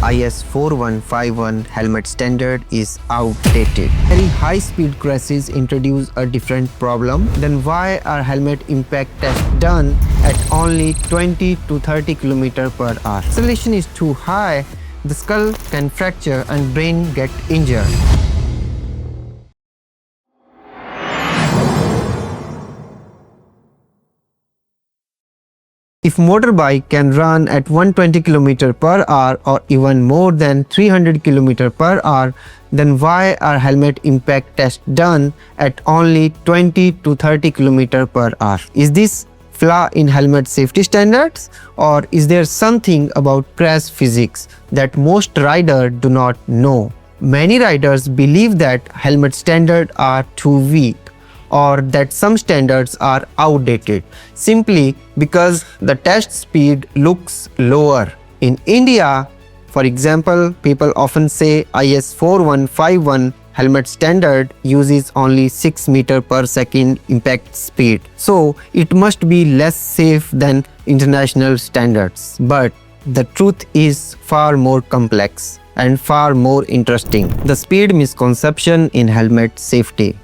IS 4151 helmet standard is outdated. Very high speed crashes introduce a different problem. Then why are helmet impact tests done at only 20 to 30 km per hour? Acceleration is too high, the skull can fracture and brain get injured. If motorbike can run at 120 km per hour or even more than 300 km per hour, then why are helmet impact tests done at only 20 to 30 km per hour? Is this flaw in helmet safety standards, or is there something about crash physics that most riders do not know? Many riders believe that helmet standards are too weak, or that some standards are outdated simply because the test speed looks lower. In India, for example, people often say IS 4151 helmet standard uses only 6 meter per second impact speed, so it must be less safe than international standards. But the truth is far more complex and far more interesting. The speed misconception in helmet safety.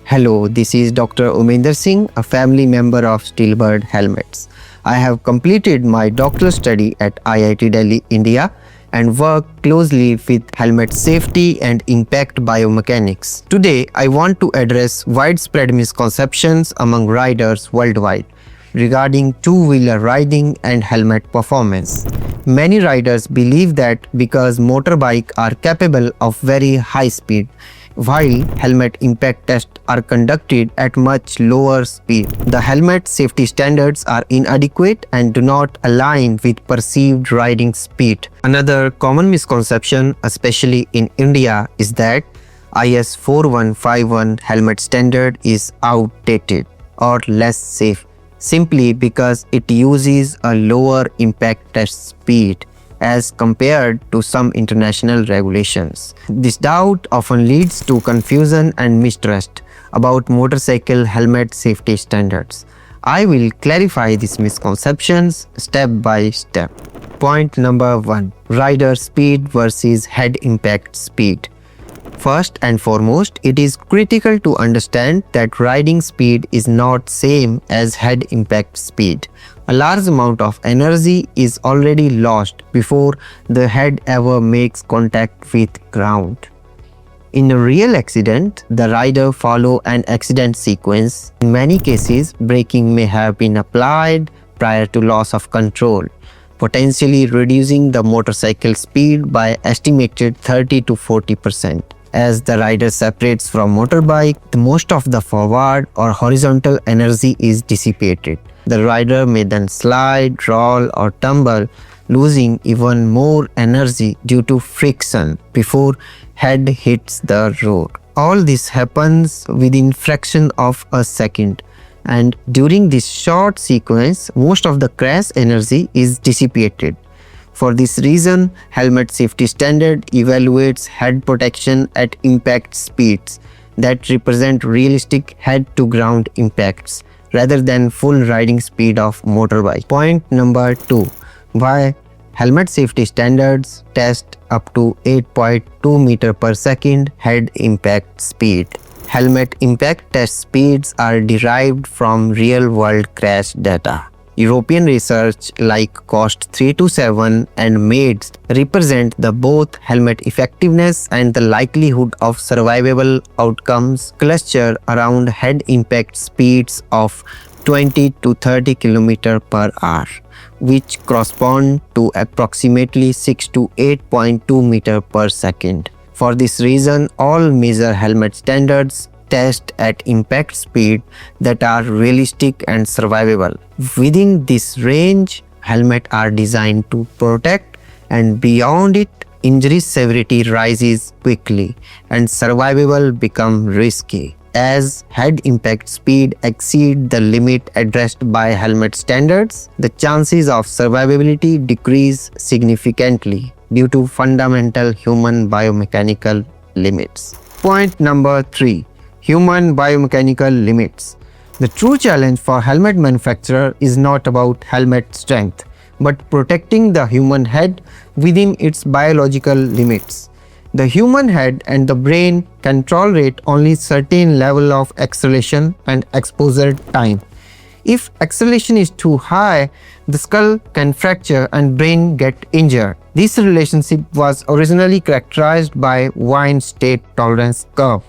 Hello, this is Dr. Uminder Singh, a family member of Steelbird Helmets. I have completed my doctoral study at IIT Delhi, India, and work closely with helmet safety and impact biomechanics. Today, I want to address widespread misconceptions among riders worldwide regarding two-wheeler riding and helmet performance. Many riders believe that because motorbikes are capable of very high speed, while helmet impact tests are conducted at much lower speed, the helmet safety standards are inadequate and do not align with perceived riding speed. Another common misconception, especially in India, is that IS 4151 helmet standard is outdated or less safe simply because it uses a lower impact test speed as compared to some international regulations. This doubt often leads to confusion and mistrust about motorcycle helmet safety standards. I will clarify these misconceptions step by step. Point number 1. Rider speed versus head impact speed. First and foremost, it is critical to understand that riding speed is not same as head impact speed. A large amount of energy is already lost before the head ever makes contact with ground. In a real accident, the rider follows an accident sequence. In many cases, braking may have been applied prior to loss of control, potentially reducing the motorcycle speed by estimated 30 to 40%. As the rider separates from motorbike, most of the forward or horizontal energy is dissipated. The rider may then slide, roll or tumble, losing even more energy due to friction before head hits the road. All this happens within fraction of a second, and during this short sequence, most of the crash energy is dissipated. For this reason, helmet safety standard evaluates head protection at impact speeds that represent realistic head-to-ground impacts rather than full riding speed of motorbike. Point number 2. Why helmet safety standards test up to 8.2 meter per second head impact speed. Helmet impact test speeds are derived from real-world crash data. European research like COST 327 and MAIDS represent the both helmet effectiveness and the likelihood of survivable outcomes cluster around head impact speeds of 20 to 30 km per hour, which correspond to approximately 6 to 8.2 meter per second. For this reason, all major helmet standards test at impact speed that are realistic and survivable. Within this range, helmets are designed to protect, and beyond it, injury severity rises quickly and survivable become risky. As head impact speed exceed the limit addressed by helmet standards, the chances of survivability decrease significantly due to fundamental human biomechanical limits. Point number 3. Human biomechanical limits. The true challenge for helmet manufacturer is not about helmet strength, but protecting the human head within its biological limits. The human head and the brain can tolerate only certain level of acceleration and exposure time. If acceleration is too high, the skull can fracture and brain get injured. This relationship was originally characterized by Wien state tolerance curve.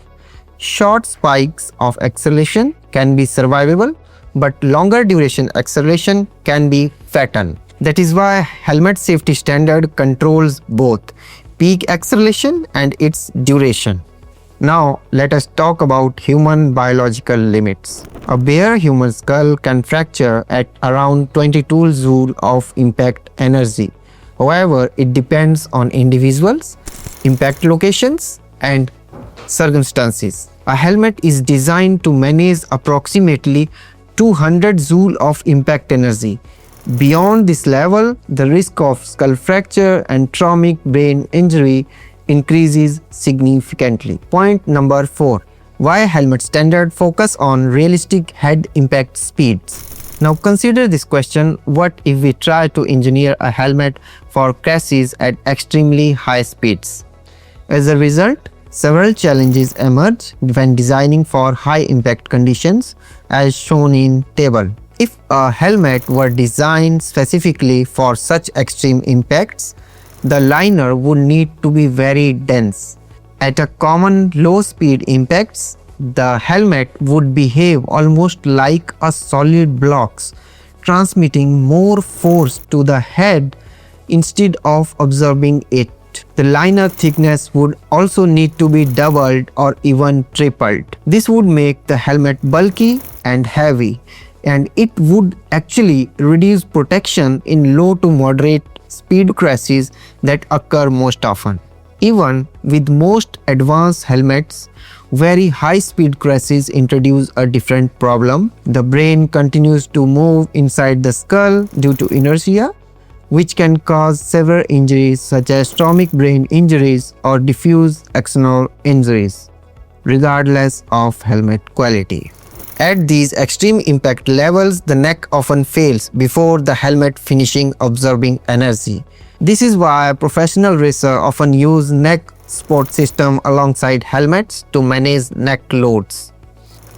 Short spikes of acceleration can be survivable, but longer duration acceleration can be fatal. That is why helmet safety standard controls both peak acceleration and its duration. Now let us talk about human biological limits. A bare human skull can fracture at around 22 joule of impact energy. However, it depends on individuals, impact locations, and circumstances. A helmet is designed to manage approximately 200 joule of impact energy. Beyond this level, the risk of skull fracture and traumatic brain injury increases significantly. Point number 4. Why helmet standard focus on realistic head impact speeds? Now consider this question: what if we try to engineer a helmet for crashes at extremely high speeds? As a result, several challenges emerge when designing for high impact conditions as shown in table. If a helmet were designed specifically for such extreme impacts, the liner would need to be very dense. At a common low-speed impacts, the helmet would behave almost like a solid blocks, transmitting more force to the head instead of absorbing it. The liner thickness would also need to be doubled or even tripled. This would make the helmet bulky and heavy, and it would actually reduce protection in low to moderate speed crashes that occur most often. Even with most advanced helmets, very high speed crashes introduce a different problem. The brain continues to move inside the skull due to inertia, which can cause severe injuries such as traumatic brain injuries or diffuse axonal injuries, regardless of helmet quality. At these extreme impact levels, the neck often fails before the helmet finishing absorbing energy. This is why professional racers often use neck support system alongside helmets to manage neck loads.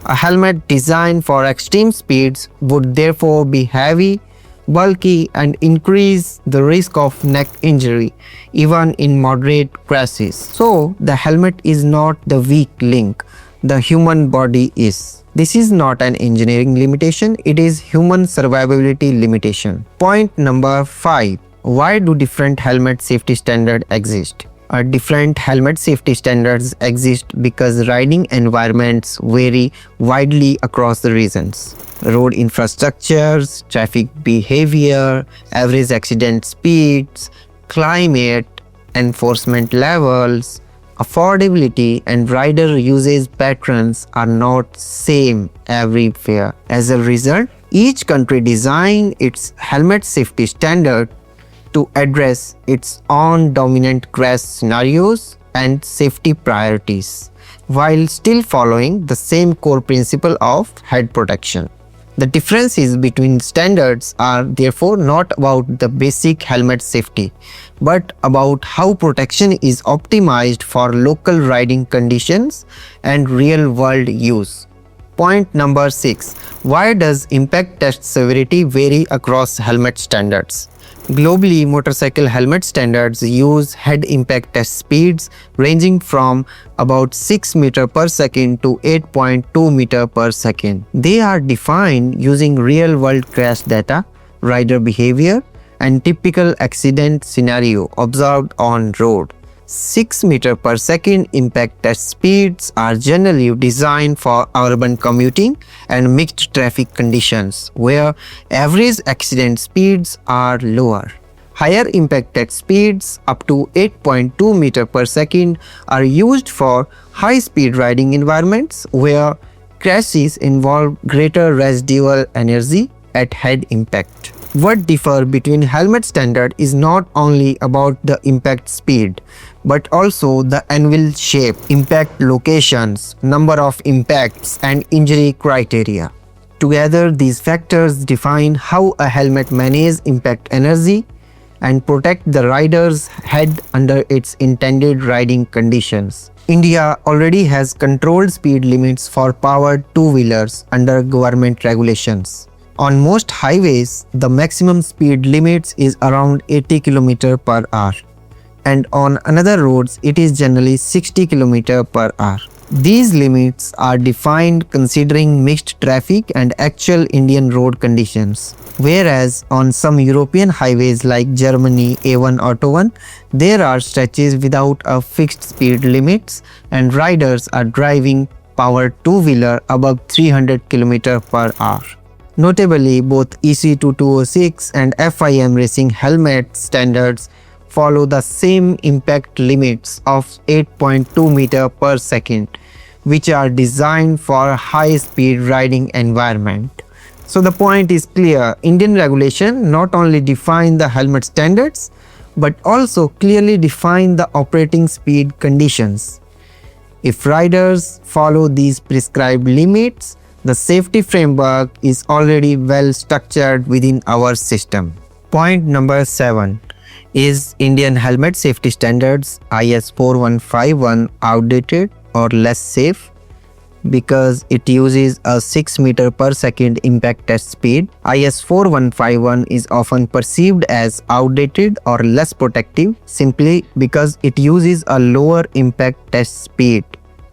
A helmet designed for extreme speeds would therefore be heavy, bulky, and increase the risk of neck injury even in moderate crashes. So the helmet is not the weak link, the human body is. This is not an engineering limitation, it is human survivability limitation. Point number 5. Why do different helmet safety standards exist? Different helmet safety standards exist because riding environments vary widely across the regions. Road infrastructures, traffic behavior, average accident speeds, climate, enforcement levels, affordability, and rider usage patterns are not same everywhere. As a result, each country designs its helmet safety standard to address its own dominant crash scenarios and safety priorities, while still following the same core principle of head protection. The differences between standards are therefore not about the basic helmet safety, but about how protection is optimized for local riding conditions and real-world use. Point number 6. Why does impact test severity vary across helmet standards? Globally, motorcycle helmet standards use head impact test speeds ranging from about 6 meters per second to 8.2 meters per second. They are defined using real-world crash data, rider behavior, and typical accident scenario observed on road. 6 meters per second impact test speeds are generally designed for urban commuting and mixed traffic conditions where average accident speeds are lower. Higher impact test speeds up to 8.2 meters per second are used for high-speed riding environments where crashes involve greater residual energy at head impact. What differs between helmet standard is not only about the impact speed, but also the anvil shape, impact locations, number of impacts, and injury criteria. Together, these factors define how a helmet manages impact energy and protect the rider's head under its intended riding conditions. India already has controlled speed limits for powered two-wheelers under government regulations. On most highways, the maximum speed limit is around 80 km per hour, and on another roads it is generally 60 km per hour. These limits are defined considering mixed traffic and actual Indian road conditions, whereas on some European highways like Germany A1 Auto 1, there are stretches without a fixed speed limits and riders are driving powered two-wheeler above 300 km per hour. Notably, both EC 2206 and FIM racing helmet standards follow the same impact limits of 8.2 meter per second, which are designed for high-speed riding environment. So the point is clear, Indian regulation not only define the helmet standards, but also clearly define the operating speed conditions. If riders follow these prescribed limits, the safety framework is already well structured within our system. Point number 7. Is Indian helmet safety standards IS 4151 outdated or less safe? Because it uses a 6 meter per second impact test speed, IS 4151 is often perceived as outdated or less protective simply because it uses a lower impact test speed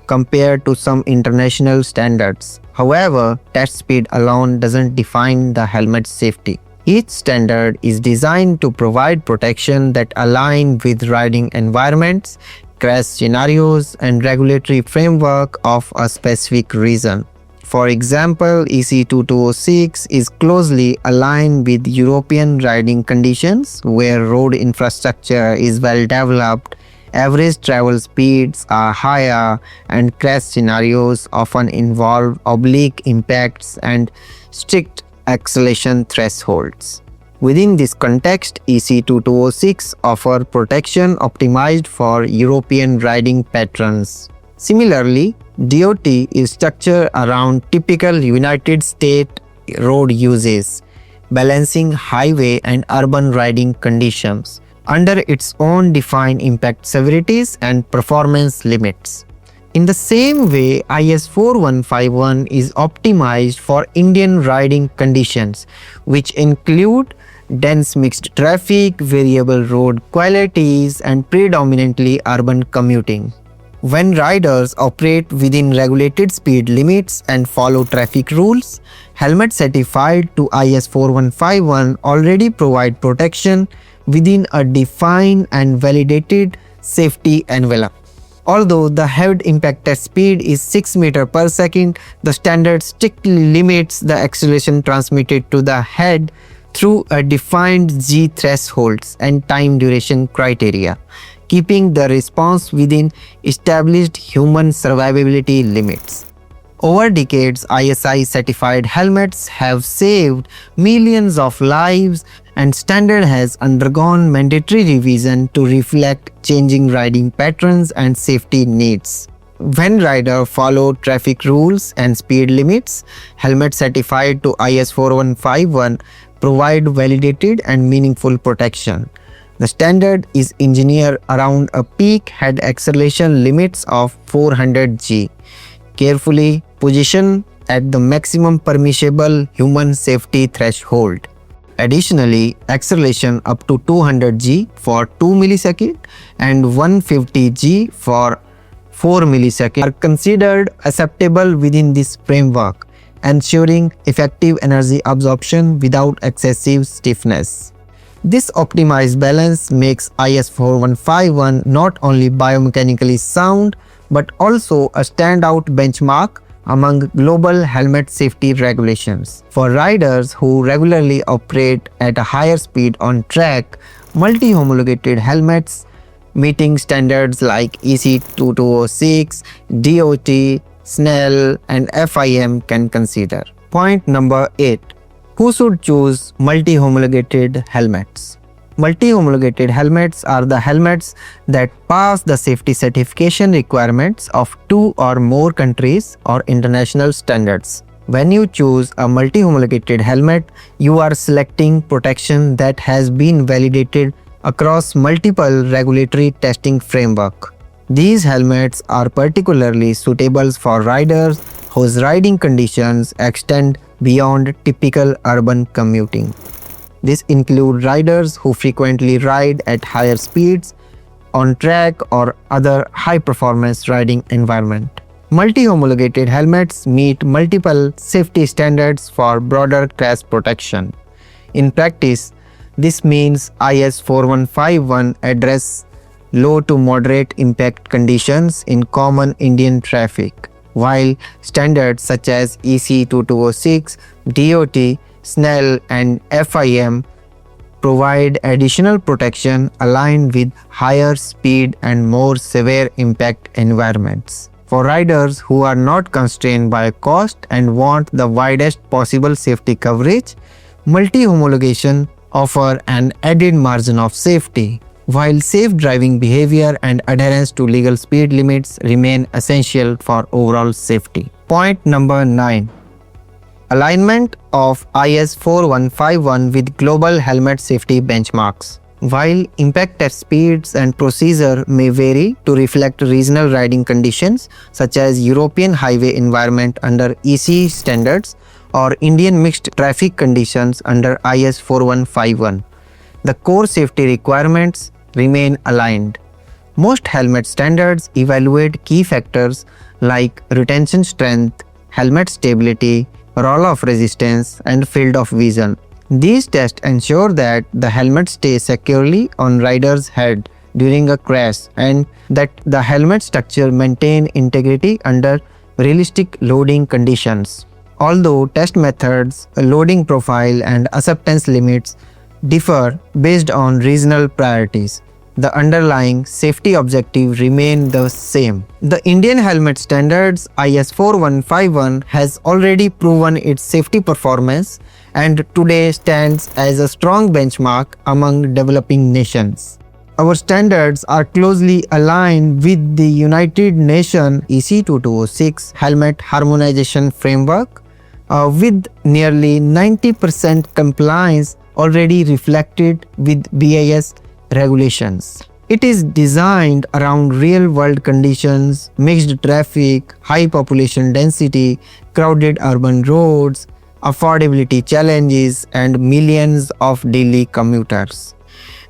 compared to some international standards. However, test speed alone doesn't define the helmet safety. Each standard is designed to provide protection that align with riding environments, crash scenarios, and regulatory framework of a specific region. For example, EC 2206 is closely aligned with European riding conditions where road infrastructure is well developed, average travel speeds are higher, and crash scenarios often involve oblique impacts and strict acceleration thresholds. Within this context, EC 2206 offers protection optimized for European riding patterns. Similarly, DOT is structured around typical United States road uses, balancing highway and urban riding conditions under its own defined impact severities and performance limits. In the same way, IS 4151 is optimized for Indian riding conditions, which include dense mixed traffic, variable road qualities, and predominantly urban commuting. When riders operate within regulated speed limits and follow traffic rules, helmets certified to IS 4151 already provide protection within a defined and validated safety envelope. Although the head impact test speed is 6 meter per second, the standard strictly limits the acceleration transmitted to the head through a defined G thresholds and time duration criteria, keeping the response within established human survivability limits. Over decades, ISI certified helmets have saved millions of lives, and standard has undergone mandatory revision to reflect changing riding patterns and safety needs. When riders follow traffic rules and speed limits, helmets certified to IS 4151 provide validated and meaningful protection. The standard is engineered around a peak head acceleration limits of 400 G, carefully positioned at the maximum permissible human safety threshold. Additionally, acceleration up to 200 G for 2 milliseconds and 150 G for 4 milliseconds are considered acceptable within this framework, ensuring effective energy absorption without excessive stiffness. This optimized balance makes IS 4151 not only biomechanically sound but also a standout benchmark among global helmet safety regulations. For riders who regularly operate at a higher speed on track, multi-homologated helmets meeting standards like EC 2206, DOT, SNEL, and FIM can consider. Point number 8. Who should choose multi-homologated helmets? Multi-homologated helmets are the helmets that pass the safety certification requirements of 2 or more countries or international standards. When you choose a multi-homologated helmet, you are selecting protection that has been validated across multiple regulatory testing frameworks. These helmets are particularly suitable for riders whose riding conditions extend beyond typical urban commuting. This includes riders who frequently ride at higher speeds, on track or other high-performance riding environment. Multi-homologated helmets meet multiple safety standards for broader crash protection. In practice, this means IS 4151 address low to moderate impact conditions in common Indian traffic, while standards such as EC 2206, DOT, SNELL and FIM provide additional protection aligned with higher speed and more severe impact environments. For riders who are not constrained by cost and want the widest possible safety coverage, multi-homologation offers an added margin of safety. While safe driving behavior and adherence to legal speed limits remain essential for overall safety. Point number 9. Alignment of IS 4151 with global helmet safety benchmarks. While impact test speeds and procedure may vary to reflect regional riding conditions such as European highway environment under EC standards or Indian mixed traffic conditions under IS 4151, the core safety requirements remain aligned. Most helmet standards evaluate key factors like retention strength, helmet stability, roll-off resistance, and field of vision. These tests ensure that the helmet stays securely on rider's head during a crash and that the helmet structure maintains integrity under realistic loading conditions. Although test methods, loading profile, and acceptance limits differ based on regional priorities, the underlying safety objectives remain the same. The Indian helmet standards IS 4151 has already proven its safety performance and today stands as a strong benchmark among developing nations. Our standards are closely aligned with the United Nations EC 2206 Helmet Harmonization Framework, with nearly 90% compliance already reflected with BIS regulations. It is designed around real-world conditions, mixed traffic, high population density, crowded urban roads, affordability challenges, and millions of daily commuters.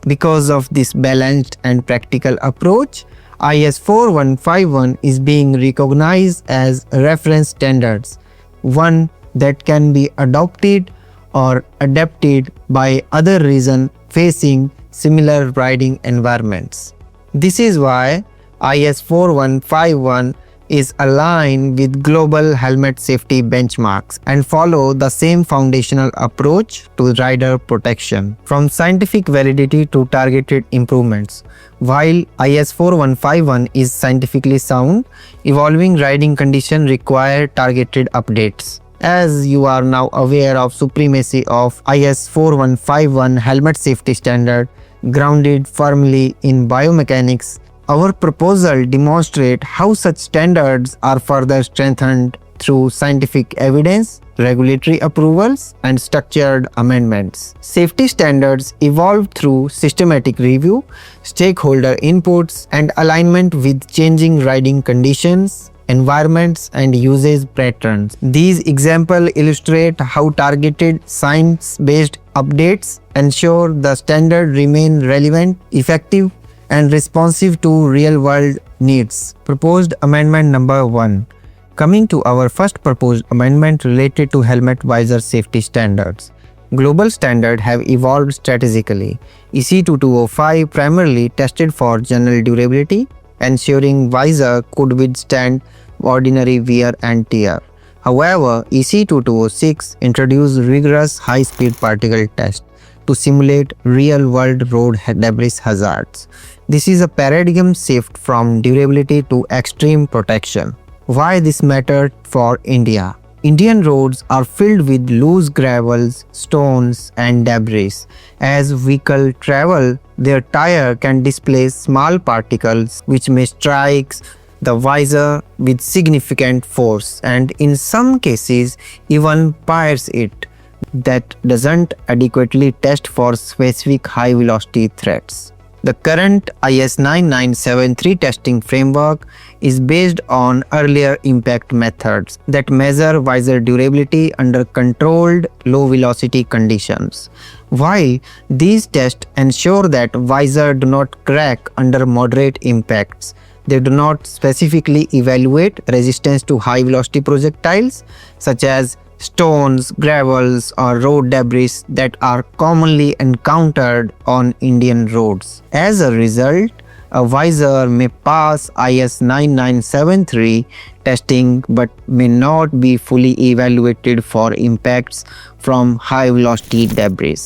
Because of this balanced and practical approach, IS 4151 is being recognized as reference standards, one that can be adopted or adapted by other regions facing similar riding environments. This is why IS 4151 is aligned with global helmet safety benchmarks and follow the same foundational approach to rider protection, from scientific validity to targeted improvements. While IS 4151 is scientifically sound, evolving riding conditions require targeted updates. As you are now aware of supremacy of IS 4151 helmet safety standard grounded firmly in biomechanics, our proposal demonstrates how such standards are further strengthened through scientific evidence, regulatory approvals, and structured amendments. Safety standards evolve through systematic review, stakeholder inputs, and alignment with changing riding conditions, environments, and usage patterns. These examples illustrate how targeted science-based updates ensure the standard remain relevant, effective, and responsive to real-world needs. Proposed Amendment Number 1. Coming to our first proposed amendment related to helmet visor safety standards. Global standards have evolved strategically. EC 2205 primarily tested for general durability, ensuring visor could withstand ordinary wear and tear. However, EC 2206 introduced rigorous high-speed particle tests to simulate real-world road debris hazards. This is a paradigm shift from durability to extreme protection. Why this mattered for India? Indian roads are filled with loose gravels, stones, and debris. As vehicles travel, their tire can displace small particles which may strike the visor with significant force and in some cases even pierce it. That doesn't adequately test for specific high velocity threats. The current IS 9973 testing framework is based on earlier impact methods that measure visor durability under controlled low velocity conditions. While these tests ensure that visor do not crack under moderate impacts, they do not specifically evaluate resistance to high velocity projectiles such as stones, gravels, or road debris that are commonly encountered on Indian roads. As a result, a visor may pass IS 9973 testing but may not be fully evaluated for impacts from high velocity debris,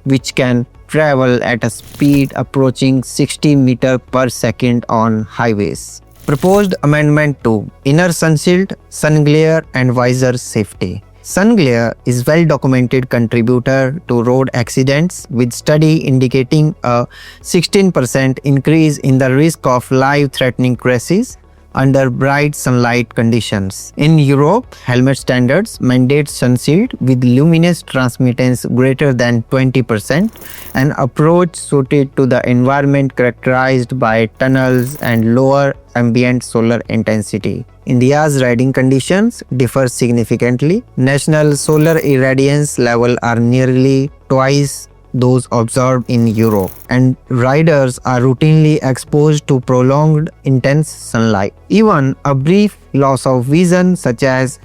which can travel at a speed approaching 60 meters per second on highways. Proposed Amendment 2: Inner sun shield, sun glare, and visor safety. Sun glare is well-documented contributor to road accidents, with study indicating a 16% increase in the risk of life-threatening crashes under bright sunlight conditions. In Europe, helmet standards mandate sunshield with luminous transmittance greater than 20%, an approach suited to the environment characterized by tunnels and lower ambient solar intensity. India's riding conditions differ significantly. National solar irradiance levels are nearly twice those observed in Europe, and riders are routinely exposed to prolonged intense sunlight. Even a brief loss of vision such as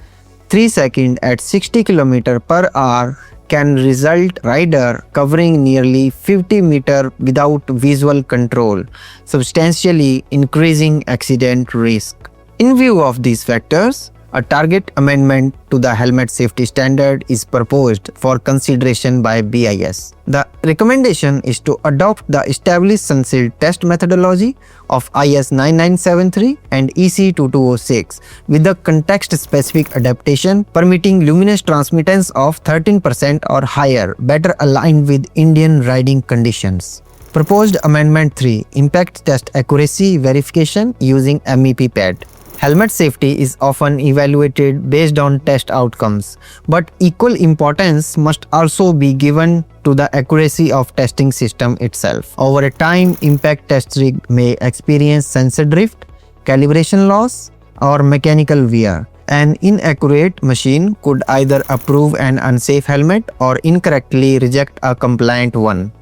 3 seconds at 60 km per hour can result rider covering nearly 50 meters without visual control, substantially increasing accident risk. In view of these factors, a target amendment to the helmet safety standard is proposed for consideration by BIS. The recommendation is to adopt the established sunshield test methodology of IS 9973 and EC 2206 with a context-specific adaptation permitting luminous transmittance of 13% or higher, better aligned with Indian riding conditions. Proposed Amendment 3: Impact Test Accuracy Verification using MEP pad. Helmet safety is often evaluated based on test outcomes, but equal importance must also be given to the accuracy of testing system itself. Over a time, impact test rig may experience sensor drift, calibration loss, or mechanical wear. An inaccurate machine could either approve an unsafe helmet or incorrectly reject a compliant one.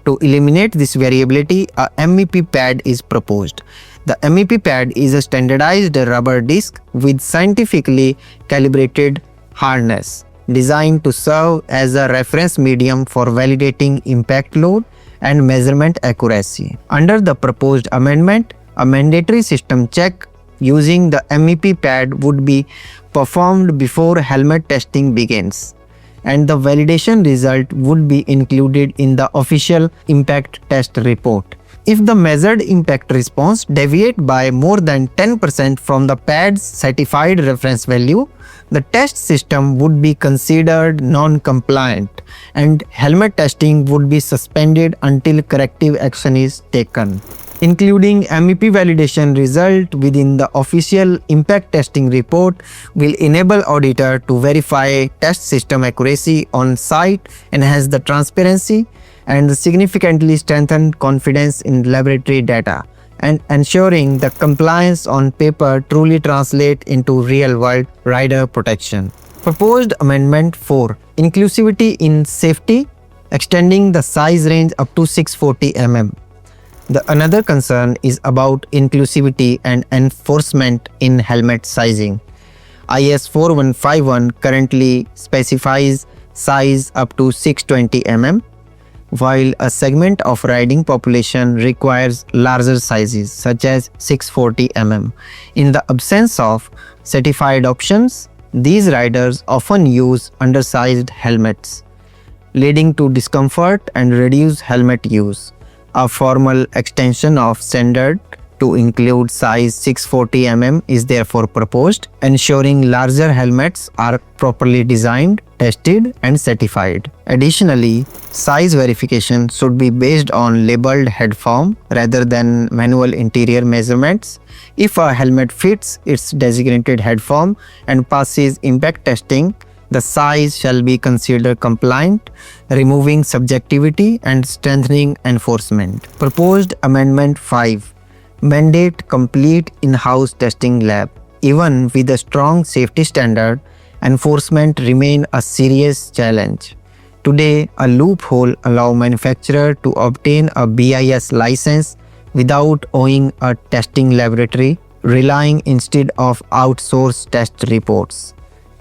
To eliminate this variability, a MEP pad is proposed. The MEP pad is a standardized rubber disc with scientifically calibrated harness designed to serve as a reference medium for validating impact load and measurement accuracy. Under the proposed amendment, a mandatory system check using the MEP pad would be performed before helmet testing begins, and the validation result would be included in the official impact test report. If the measured impact response deviates by more than 10% from the pad's certified reference value, the test system would be considered non-compliant and helmet testing would be suspended until corrective action is taken. Including MEP validation result within the official impact testing report will enable auditor to verify test system accuracy on site, enhance the transparency, and significantly strengthen confidence in laboratory data, and ensuring the compliance on paper truly translate into real-world rider protection. Proposed Amendment 4: Inclusivity in safety, extending the size range up to 640 mm. Another concern is about inclusivity and enforcement in helmet sizing. IS 4151 currently specifies size up to 620 mm, while a segment of riding population requires larger sizes such as 640 mm. In the absence of certified options, these riders often use undersized helmets, leading to discomfort and reduced helmet use. A formal extension of standard to include size 640 mm is therefore proposed, ensuring larger helmets are properly designed tested and certified. Additionally, size verification should be based on labeled head form rather than manual interior measurements. If a helmet fits its designated head form and passes impact testing, the size shall be considered compliant, removing subjectivity and strengthening enforcement. Proposed Amendment 5. Mandate complete in-house testing lab. Even with a strong safety standard, enforcement remains a serious challenge. Today, a loophole allows manufacturers to obtain a BIS license without owning a testing laboratory, relying instead of outsourced test reports.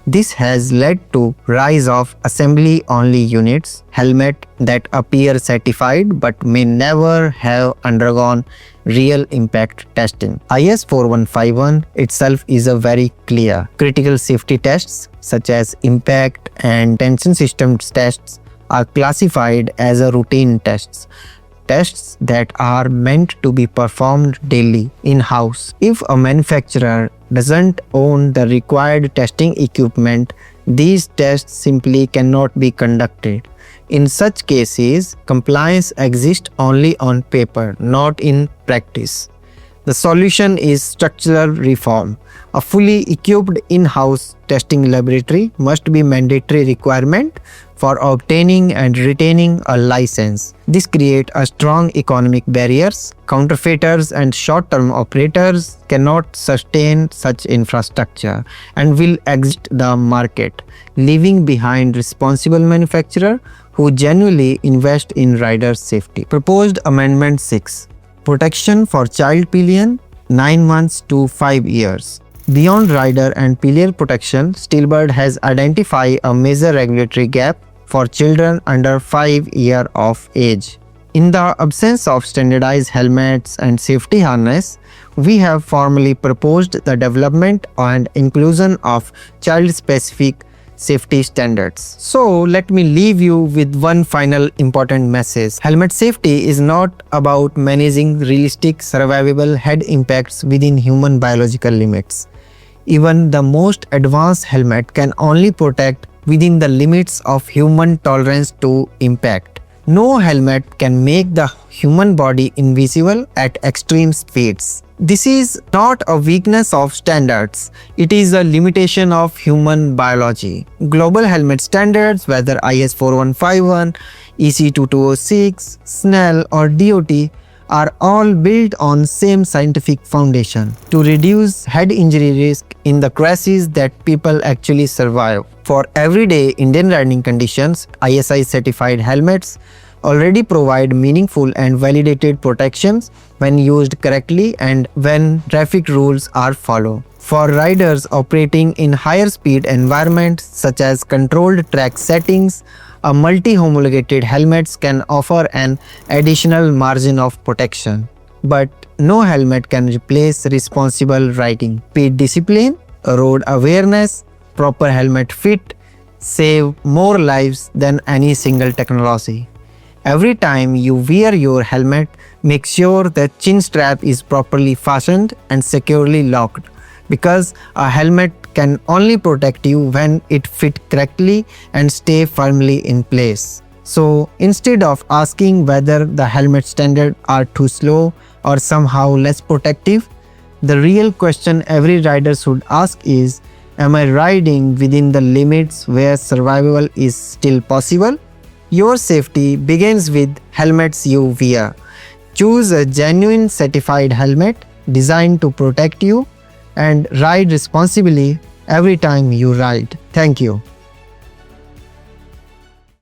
This has led to rise of assembly-only units, helmet that appear certified but may never have undergone real impact testing. IS 4151 itself is a very clear. Critical safety tests such as impact and tension system tests are classified as a routine tests that are meant to be performed daily in-house. If a manufacturer doesn't own the required testing equipment, these tests simply cannot be conducted. In such cases, compliance exists only on paper, not in practice. The solution is structural reform. A fully equipped in-house testing laboratory must be a mandatory requirement for obtaining and retaining a license. This creates a strong economic barriers. Counterfeiters and short-term operators cannot sustain such infrastructure and will exit the market, leaving behind responsible manufacturers who genuinely invest in rider safety. Proposed Amendment 6. Protection for child pillion 9 months to 5 years. Beyond rider and pillion protection, Steelbird has identified a major regulatory gap for children under 5 years of age. In the absence of standardized helmets and safety harness, we have formally proposed the development and inclusion of child-specific safety standards. So let me leave you with one final important message. Helmet safety is not about managing realistic survivable head impacts within human biological limits. Even the most advanced helmet can only protect within the limits of human tolerance to impact. No helmet can make the human body invisible at extreme speeds. This is not a weakness of standards, it is a limitation of human biology. Global helmet standards, whether IS 4151, EC 2206, SNEL or DOT, are all built on same scientific foundation to reduce head injury risk in the crashes that people actually survive. For everyday Indian riding conditions, ISI certified helmets already provide meaningful and validated protections when used correctly and when traffic rules are followed. For riders operating in higher speed environments such as controlled track settings, a multi-homologated helmets can offer an additional margin of protection. But no helmet can replace responsible riding. Speed discipline, road awareness, proper helmet fit save more lives than any single technology. Every time you wear your helmet, make sure the chin strap is properly fastened and securely locked, because a helmet can only protect you when it fits correctly and stay firmly in place. So instead of asking whether the helmet standards are too slow or somehow less protective, the real question every rider should ask is, am I riding within the limits where survival is still possible? Your safety begins with helmets you wear. Choose a genuine certified helmet designed to protect you and ride responsibly every time you ride. Thank you.